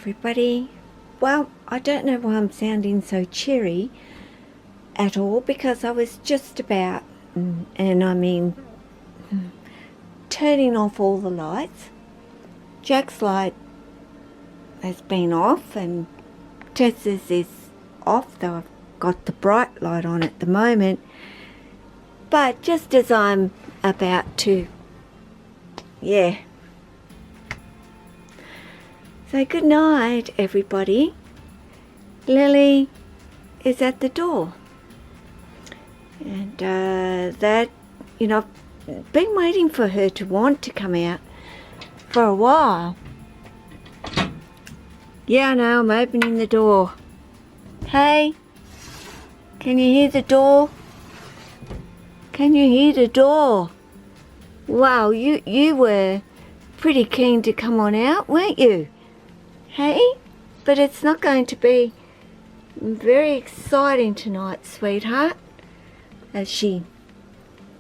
everybody. Well, I don't know why I'm sounding so cheery at all, because I was just about, and I mean turning off all the lights. Jack's light has been off and Tessa's is off, though I've got the bright light on at the moment. But just as I'm about to, say good night, everybody, Lily is at the door. And that, I've been waiting for her to want to come out for a while. Yeah, I know, I'm opening the door. Hey, can you hear the door? Can you hear the door? Wow, you were pretty keen to come on out, weren't you? Hey, but it's not going to be very exciting tonight, sweetheart. As I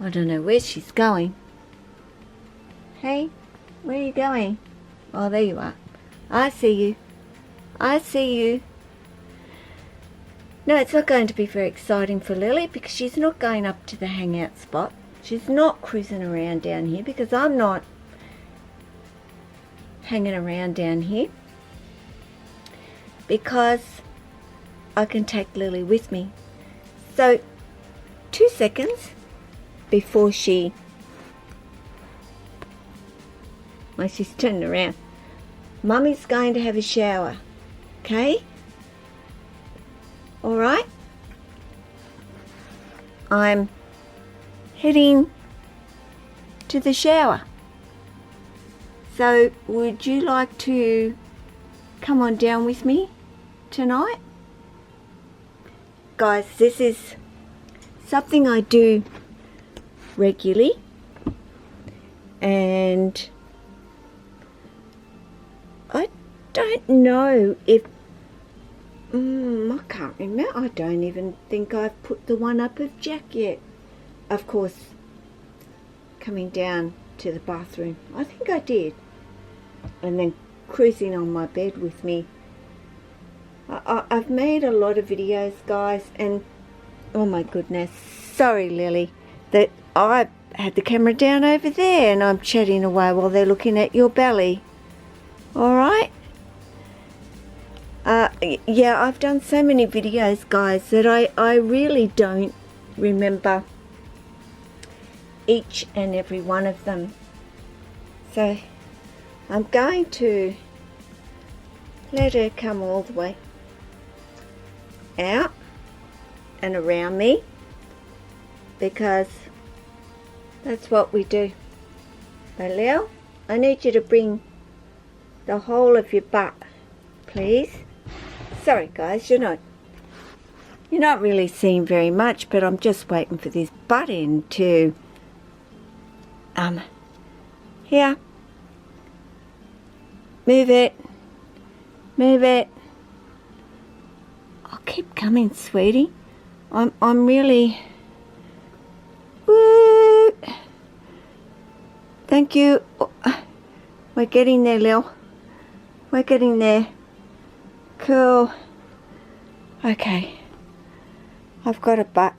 don't know where she's going. Hey, where are you going? Oh, there you are. I see you. I see you. No, it's not going to be very exciting for Lily, because she's not going up to the hangout spot. She's not cruising around down here, because I'm not hanging around down here, because I can take Lily with me. So 2 seconds before she's turned around, Mummy's going to have a shower, okay? All right, I'm heading to the shower. So would you like to come on down with me tonight? Guys, this is something I do regularly, and I don't know if I can't remember. I don't even think I've put the one up of Jack yet. Of course, coming down to the bathroom, I think I did, and then cruising on my bed with me. I've made a lot of videos, guys, and oh my goodness, sorry Lily, that I had the camera down over there and I'm chatting away while they're looking at your belly. All right. Yeah, I've done so many videos, guys, that I really don't remember each and every one of them. So I'm going to let her come all the way out and around me, because that's what we do. But Leo, I need you to bring the whole of your butt, please. Sorry guys, you're not really seeing very much, but I'm just waiting for this butt end to here, move it. I'll keep coming, sweetie. I'm really, woo. Thank you. We're getting there, Lil. We're getting there. Cool. Okay. I've got a butt.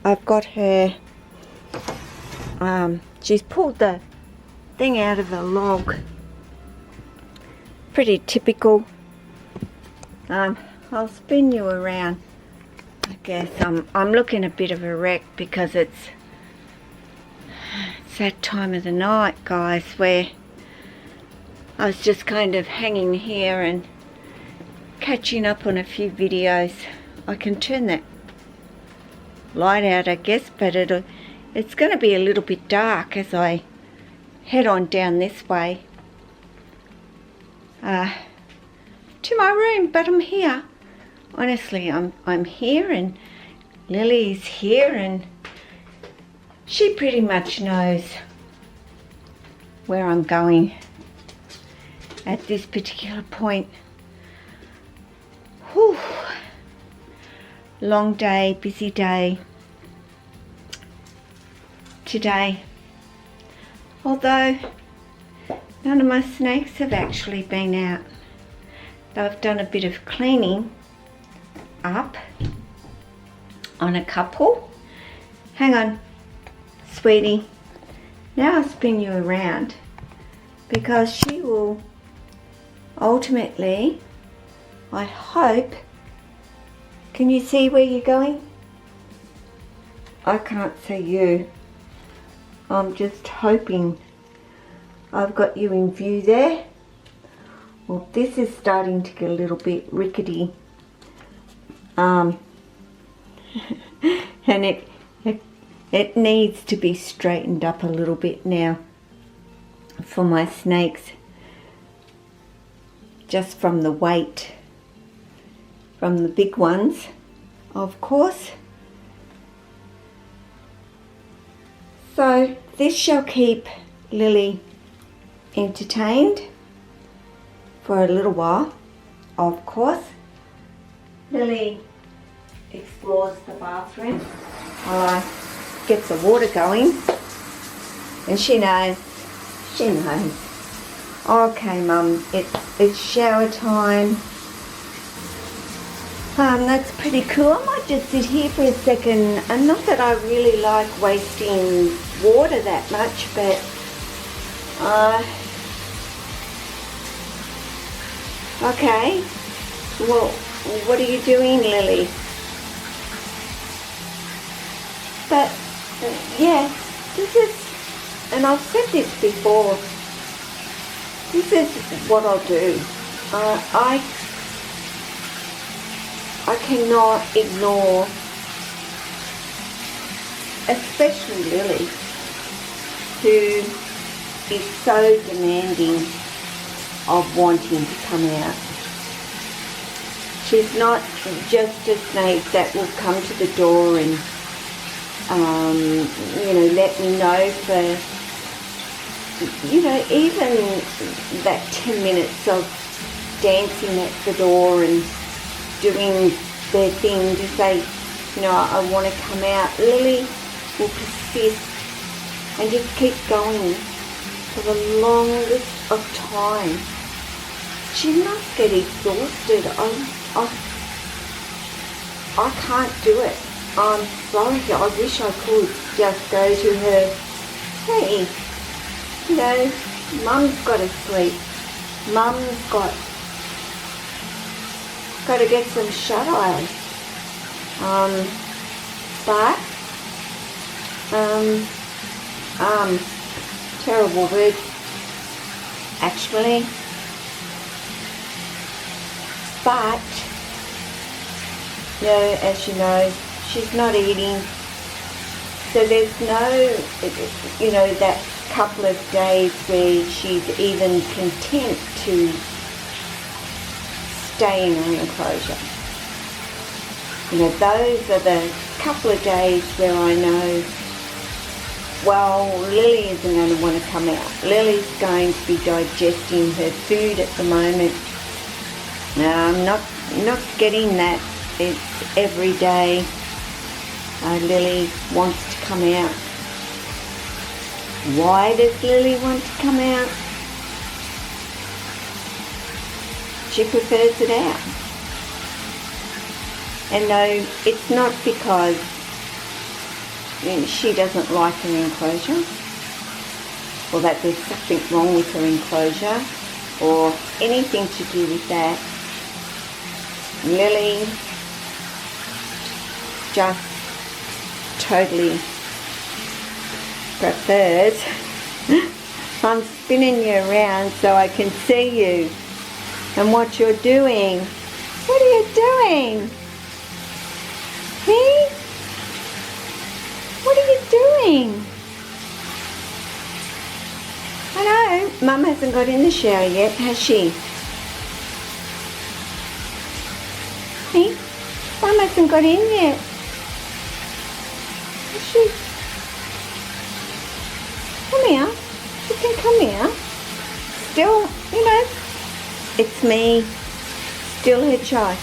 I've got her. She's pulled the thing out of a log. Pretty typical. I'll spin you around. I guess I'm looking a bit of a wreck, because it's that time of the night, guys, where I was just kind of hanging here and catching up on a few videos. I can turn that light out, I guess, but it's going to be a little bit dark as I head on down this way to my room. But I'm here. Honestly, I'm here, and Lily's here, and she pretty much knows where I'm going at this particular point. Whew. Long day, busy day today. Although none of my snakes have actually been out. I've done a bit of cleaning up on a couple. Hang on, sweetie. Now I'll spin you around because she will ultimately, I hope, can you see where you're going? I can't see you. I'm just hoping I've got you in view there. Well, this is starting to get a little bit rickety. And it needs to be straightened up a little bit now for my snakes, just from the weight, from the big ones, of course. So this shall keep Lily entertained for a little while, of course. Lily explores the bathroom while I get the water going, and she knows. Okay, Mum, it's shower time. That's pretty cool. I might just sit here for a second, and not that I really like wasting water that much, but okay. Well, what are you doing, Lily? But yeah, this is, and I've said this before, this is what I'll do. I cannot ignore, especially Lily, who is so demanding of wanting to come out. She's not just a snake that will come to the door and let me know for, even that 10 minutes of dancing at the door and doing their thing to say, I want to come out. Lily will persist and just keep going for the longest of time. She must get exhausted. I can't do it. I'm sorry, I wish I could just go to her, hey, Mum's got to sleep. Mum's got to get some shut-eye. But, terrible word, actually. But, as you know, she's not eating. So there's no, that couple of days where she's even content to stay in an enclosure. Those are the couple of days where I know, well, Lily isn't going to want to come out. Lily's going to be digesting her food at the moment. I'm not getting that. It's every day. Lily wants to come out. Why does Lily want to come out? She prefers it out. And no, it's not because she doesn't like her enclosure, or that there's something wrong with her enclosure, or anything to do with that. Lily just totally prefers. I'm spinning you around so I can see you and what you're doing. What are you doing? Hey? What are you doing? I know, Mum hasn't got in the shower yet, has she? Hey? Mum hasn't got in yet. Has she? Come here. You can come here. Still, it's me. Still head shy.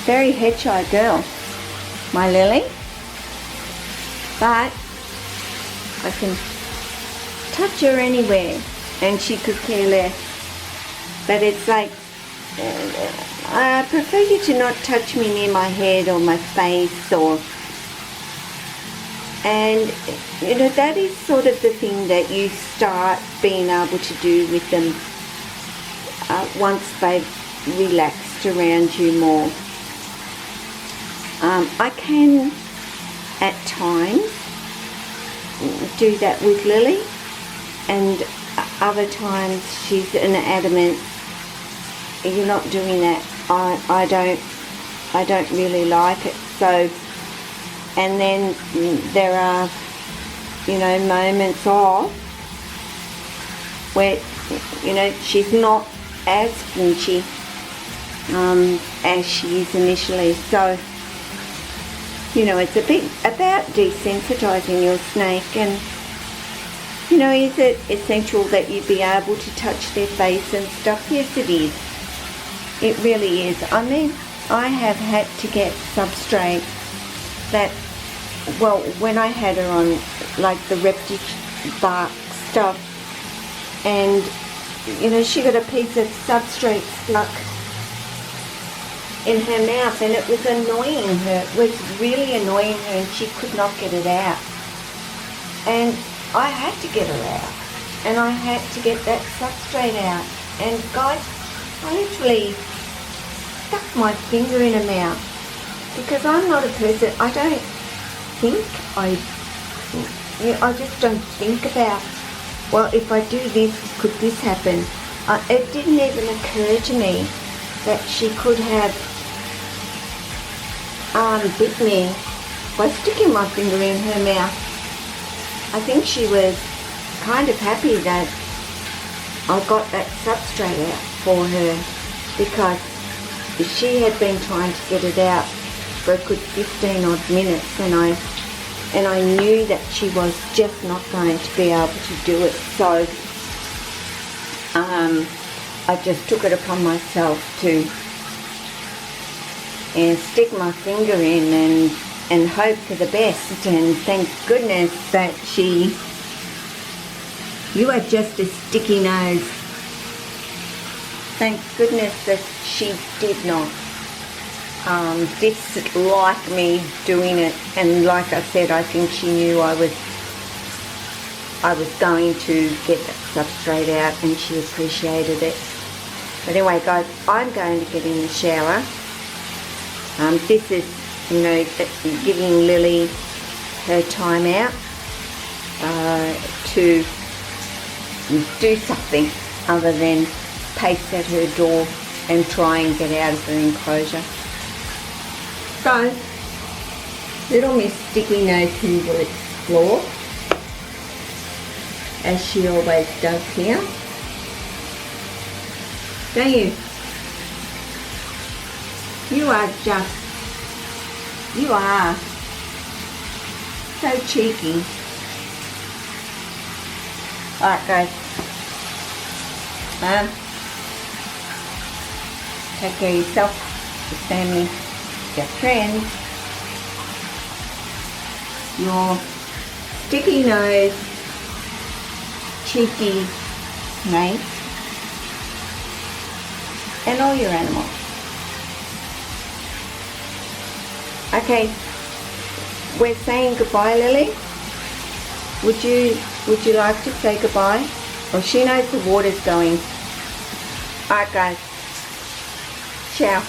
Very head shy girl, my Lily. But I can touch her anywhere and she could care less. But it's like I prefer you to not touch me near my head or my face, and you know, that is sort of the thing that you start being able to do with them once they've relaxed around you more. I can at times do that with Lily, and other times she's an adamant, you're not doing that. I don't really like it. So, and then there are, you know, moments off where, you know, she's not as flinchy as she is initially. So, you know, it's a bit about desensitizing your snake. And, you know, is it essential that you be able to touch their face and stuff? Yes, it is. It really is. I mean, I have had to get substrate that, well, when I had her on like the reptic bark stuff, and you know, she got a piece of substrate stuck in her mouth, and it was annoying her. It was really annoying her, and she could not get it out. And I had to get her out, and I had to get that substrate out. And guys, I literally stuck my finger in her mouth, because I'm not a person, I don't think, I just don't think about, well, if I do this, could this happen? It didn't even occur to me that she could have bit me by sticking my finger in her mouth. I think she was kind of happy that I got that substrate out for her, because she had been trying to get it out for a good 15 odd minutes, and I knew that she was just not going to be able to do it. So I just took it upon myself to stick my finger in and hope for the best. And thank goodness that you are just a sticky nose. Thank goodness that she did not dislike me doing it. And like I said, I think she knew I was going to get that substrate out, and she appreciated it. But anyway, guys, I'm going to get in the shower. This is, you know, giving Lily her time out to do something other than pace at her door and try and get out of her enclosure. So, little Miss Sticky Nose who will explore, as she always does here. Don't you? You are so cheeky. Alright guys, take care of yourself, your family, your friends, your sticky nose, cheeky snake, and all your animals. Okay, we're saying goodbye, Lily. Would you like to say goodbye? Well, she knows the water's going. Alright guys, ciao.